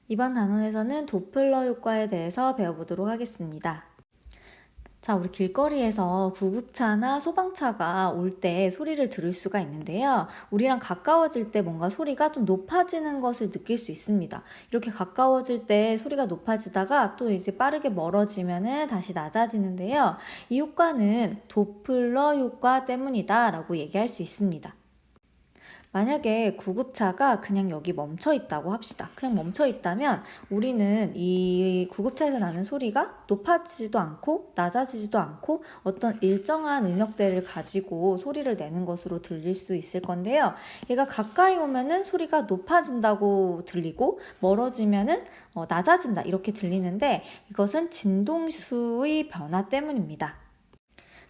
이번 단원에서는 도플러 효과에 대해서 배워보도록 하겠습니다. 자, 우리 길거리에서 구급차나 소방차가 올 때 소리를 들을 수가 있는데요. 우리랑 가까워질 때 뭔가 소리가 좀 높아지는 것을 느낄 수 있습니다. 이렇게 가까워질 때 소리가 높아지다가 또 이제 빠르게 멀어지면은 다시 낮아지는데요. 이 효과는 도플러 효과 때문이다 라고 얘기할 수 있습니다. 만약에 구급차가 그냥 여기 멈춰 있다고 합시다. 그냥 멈춰 있다면 우리는 이 구급차에서 나는 소리가 높아지지도 않고 낮아지지도 않고 어떤 일정한 음역대를 가지고 소리를 내는 것으로 들릴 수 있을 건데요. 얘가 가까이 오면은 소리가 높아진다고 들리고 멀어지면은 낮아진다 이렇게 들리는데 이것은 진동수의 변화 때문입니다.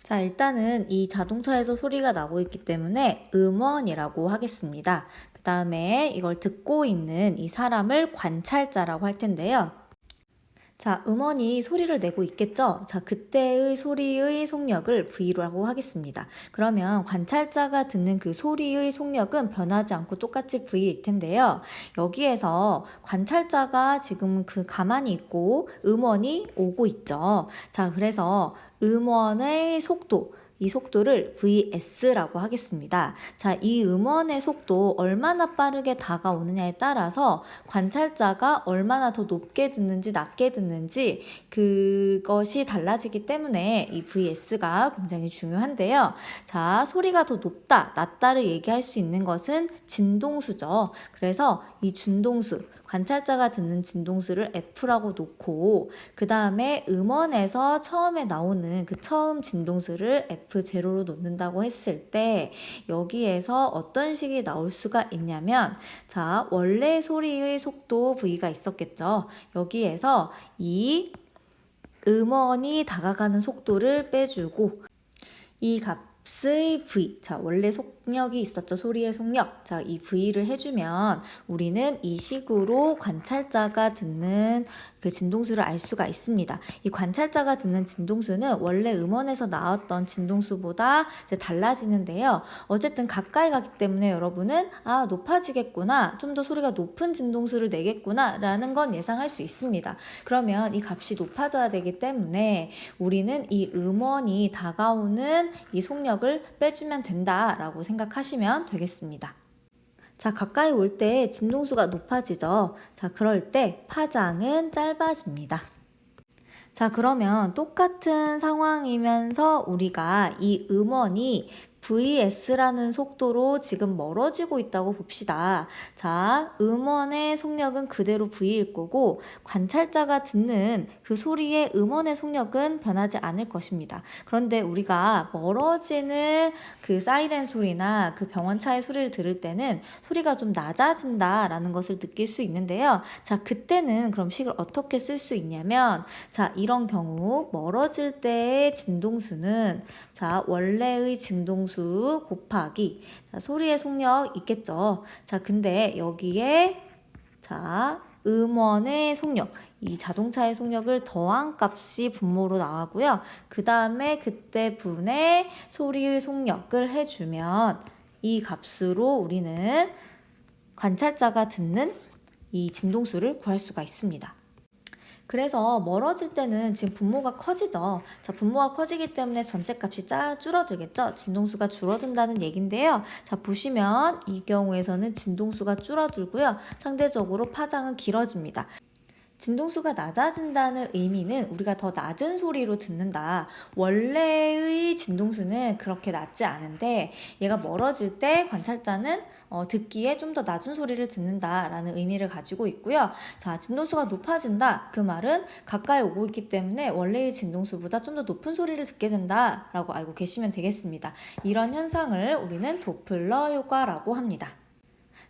자, 일단은 이 자동차에서 소리가 나고 있기 때문에 음원이라고 하겠습니다. 그 다음에 이걸 듣고 있는 이 사람을 관찰자라고 할 텐데요. 자, 음원이 소리를 내고 있겠죠? 자, 그때의 소리의 속력을 V라고 하겠습니다. 그러면 관찰자가 듣는 그 소리의 속력은 변하지 않고 똑같이 V일 텐데요. 여기에서 관찰자가 지금 가만히 있고 음원이 오고 있죠. 자, 그래서 음원의 속도, 이 속도를 VS라고 하겠습니다. 자, 이 음원의 속도 얼마나 빠르게 다가오느냐에 따라서 관찰자가 얼마나 더 높게 듣는지 낮게 듣는지 그것이 달라지기 때문에 이 VS가 굉장히 중요한데요. 자, 소리가 더 높다, 낮다를 얘기할 수 있는 것은 진동수죠. 그래서 이 진동수, 관찰자가 듣는 진동수를 F라고 놓고 그 다음에 음원에서 처음에 나오는 그 처음 진동수를 F0로 놓는다고 했을 때 여기에서 어떤 식이 나올 수가 있냐면 자, 원래 소리의 속도 V가 있었겠죠. 여기에서 이 음원이 다가가는 속도를 빼주고 이 값의 V, 자 원래 속력이 있었죠. 소리의 속력. 자, 이 V를 해주면 우리는 이 식으로 관찰자가 듣는 그 진동수를 알 수가 있습니다. 이 관찰자가 듣는 진동수는 원래 음원에서 나왔던 진동수보다 이제 달라지는데요. 어쨌든 가까이 가기 때문에 여러분은 아, 높아지겠구나, 좀 더 소리가 높은 진동수를 내겠구나 라는 건 예상할 수 있습니다. 그러면 이 값이 높아져야 되기 때문에 우리는 이 음원이 다가오는 이 속력을 빼주면 된다라고 생각하시면 되겠습니다. 자, 가까이 올 때 진동수가 높아지죠. 자, 그럴 때 파장은 짧아집니다. 자, 그러면 똑같은 상황이면서 우리가 이 음원이 VS라는 속도로 지금 멀어지고 있다고 봅시다. 자, 음원의 속력은 그대로 V일 거고 관찰자가 듣는 그 소리의 음원의 속력은 변하지 않을 것입니다. 그런데 우리가 멀어지는 그 사이렌 소리나 그 병원차의 소리를 들을 때는 소리가 좀 낮아진다라는 것을 느낄 수 있는데요. 자, 그때는 그럼 식을 어떻게 쓸 수 있냐면 자, 이런 경우 멀어질 때의 진동수는 자, 원래의 진동수 곱하기 자, 소리의 속력 있겠죠. 자, 근데 여기에 자, 음원의 속력, 이 자동차의 속력을 더한 값이 분모로 나가고요. 그 다음에 그때 분의 소리의 속력을 해주면 이 값으로 우리는 관찰자가 듣는 이 진동수를 구할 수가 있습니다. 그래서 멀어질 때는 지금 분모가 커지죠. 자, 분모가 커지기 때문에 전체 값이 줄어들겠죠. 진동수가 줄어든다는 얘긴데요. 자, 보시면 이 경우에서는 진동수가 줄어들고요. 상대적으로 파장은 길어집니다. 진동수가 낮아진다는 의미는 우리가 더 낮은 소리로 듣는다. 원래의 진동수는 그렇게 낮지 않은데 얘가 멀어질 때 관찰자는 듣기에 좀 더 낮은 소리를 듣는다라는 의미를 가지고 있고요. 자, 진동수가 높아진다. 그 말은 가까이 오고 있기 때문에 원래의 진동수보다 좀 더 높은 소리를 듣게 된다라고 알고 계시면 되겠습니다. 이런 현상을 우리는 도플러 효과라고 합니다.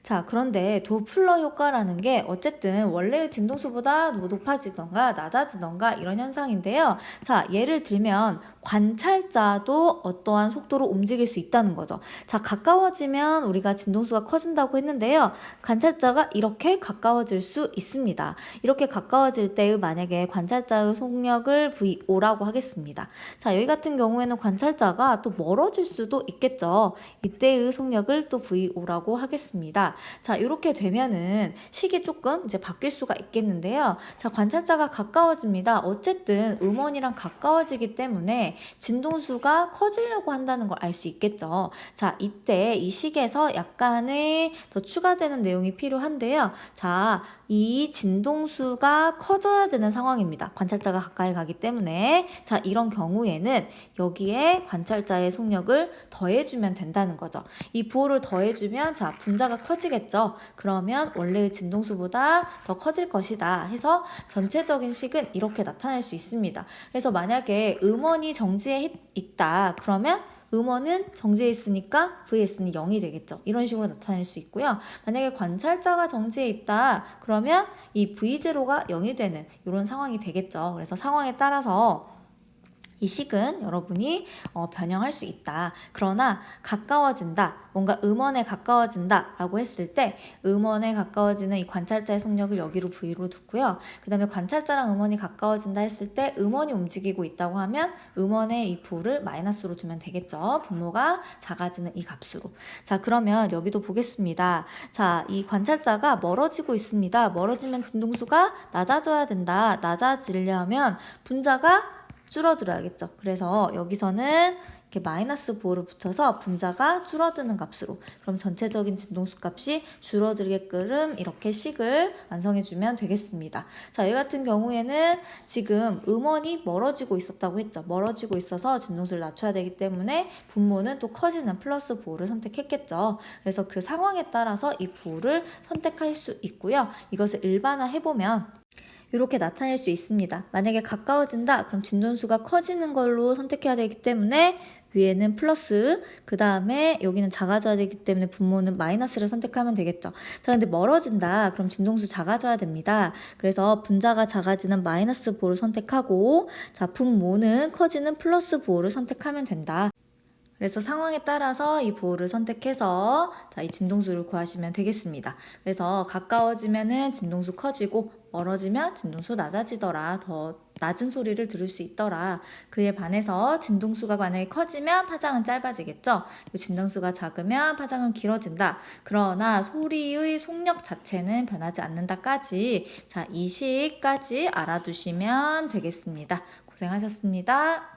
자, 그런데 도플러 효과라는 게 어쨌든 원래의 진동수보다 높아지던가 낮아지던가 이런 현상인데요. 자, 예를 들면 관찰자도 어떠한 속도로 움직일 수 있다는 거죠. 자, 가까워지면 우리가 진동수가 커진다고 했는데요. 관찰자가 이렇게 가까워질 수 있습니다. 이렇게 가까워질 때의 만약에 관찰자의 속력을 V5라고 하겠습니다. 자, 여기 같은 경우에는 관찰자가 또 멀어질 수도 있겠죠. 이때의 속력을 또 V5라고 하겠습니다. 있습니다. 자, 이렇게 되면은 식이 조금 이제 바뀔 수가 있겠는데요. 자, 관찰자가 가까워집니다. 어쨌든 음원이랑 가까워지기 때문에 진동수가 커지려고 한다는 걸 알 수 있겠죠. 자, 이때 이 식에서 약간의 더 추가되는 내용이 필요한데요. 자, 이 진동수가 커져야 되는 상황입니다. 관찰자가 가까이 가기 때문에. 자, 이런 경우에는 여기에 관찰자의 속력을 더해주면 된다는 거죠. 이 부호를 더해주면 자, 분자가 커지겠죠. 그러면 원래의 진동수보다 더 커질 것이다 해서 전체적인 식은 이렇게 나타낼 수 있습니다. 그래서 만약에 음원이 정지해 있다 그러면 음원은 정지해 있으니까 VS는 0이 되겠죠. 이런 식으로 나타낼 수 있고요. 만약에 관찰자가 정지해 있다 그러면 이 V0가 0이 되는 이런 상황이 되겠죠. 그래서 상황에 따라서 이 식은 여러분이 변형할 수 있다. 그러나 가까워진다, 뭔가 음원에 가까워진다 라고 했을 때 음원에 가까워지는 이 관찰자의 속력을 여기로 V로 두고요. 그 다음에 관찰자랑 음원이 가까워진다 했을 때 음원이 움직이고 있다고 하면 음원의 이 부를 마이너스로 두면 되겠죠. 분모가 작아지는 이 값으로. 자, 그러면 여기도 보겠습니다. 자, 이 관찰자가 멀어지고 있습니다. 멀어지면 진동수가 낮아져야 된다. 낮아지려면 분자가 줄어들어야겠죠. 그래서 여기서는 이렇게 마이너스 부호를 붙여서 분자가 줄어드는 값으로, 그럼 전체적인 진동수 값이 줄어들게끔 이렇게 식을 완성해주면 되겠습니다. 자, 이 같은 경우에는 지금 음원이 멀어지고 있었다고 했죠. 멀어지고 있어서 진동수를 낮춰야 되기 때문에 분모는 또 커지는 플러스 부호를 선택했겠죠. 그래서 그 상황에 따라서 이 부호를 선택할 수 있고요. 이것을 일반화해보면 이렇게 나타낼 수 있습니다. 만약에 가까워진다 그럼 진동수가 커지는 걸로 선택해야 되기 때문에 위에는 플러스, 그 다음에 여기는 작아져야 되기 때문에 분모는 마이너스를 선택하면 되겠죠. 자, 근데 멀어진다 그럼 진동수 작아져야 됩니다. 그래서 분자가 작아지는 마이너스 부호를 선택하고, 자, 분모는 커지는 플러스 부호를 선택하면 된다. 그래서 상황에 따라서 이 부호를 선택해서 자, 이 진동수를 구하시면 되겠습니다. 그래서 가까워지면은 진동수 커지고 멀어지면 진동수 낮아지더라. 더 낮은 소리를 들을 수 있더라. 그에 반해서 진동수가 만약에 커지면 파장은 짧아지겠죠. 그리고 진동수가 작으면 파장은 길어진다. 그러나 소리의 속력 자체는 변하지 않는다까지 자, 이 식까지 알아두시면 되겠습니다. 고생하셨습니다.